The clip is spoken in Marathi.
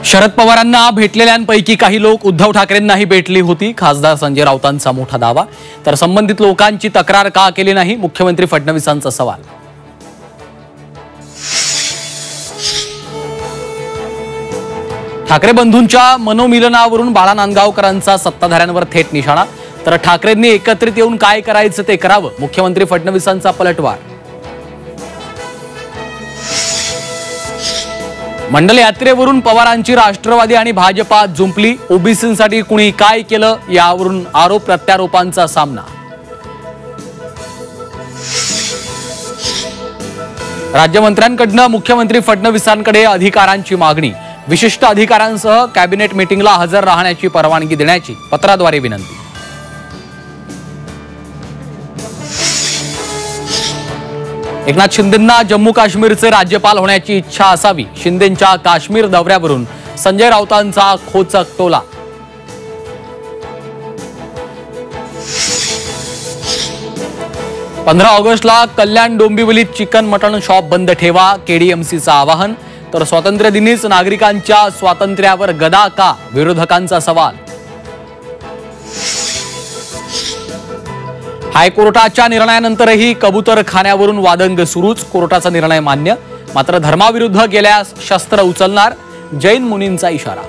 शरद पवारांना भेटलेल्यांपैकी काही लोक उद्धव ठाकरेंनाही भेटली होती। खासदार संजय राऊतांचा मोठा दावा, तर संबंधित लोकांची तक्रार का केली नाही, मुख्यमंत्री फडणवीसांचा सवाल। ठाकरे बंधूंच्या मनोमिलनावरून बाळा नांदगावकरांचा सत्ताधाऱ्यांवर थेट निशाणा, तर ठाकरेंनी एकत्रित येऊन काय करायचं ते करावं, मुख्यमंत्री फडणवीसांचा पलटवार। मंडल यात्रेवरून पवारांची राष्ट्रवादी आणि भाजपात जुंपली, ओबीसींसाठी कुणी काय केलं यावरून आरोप प्रत्यारोपांचा सामना। राज्यमंत्र्यांकडून मुख्यमंत्री फडणवीसांकडे अधिकारांची मागणी, विशिष्ट अधिकाऱ्यांसह कॅबिनेट मीटिंगला हजर राहण्याची परवानगी देण्याची पत्राद्वारे विनंती। एकनाथ शिंदेंना जम्मू काश्मीरचे राज्यपाल होण्याची इच्छा असावी, शिंदेंच्या काश्मीर दौऱ्यावरून संजय राऊतांचा खोचक टोला। पंधरा ऑगस्टला कल्याण डोंबिवलीत चिकन मटण शॉप बंद ठेवा, केडीएमसीचं आवाहन, तर स्वातंत्र्य दिनीच नागरिकांच्या स्वातंत्र्यावर गदा का, विरोधकांचा सवाल। हायकोर्टाच्या निर्णयानंतरही कबूतरखान्यावरून वादंग सुरूच, कोर्टाचा निर्णय मान्य, मात्र धर्माविरुद्ध गेल्यास शस्त्र उचलणार, जैन मुनींचा इशारा।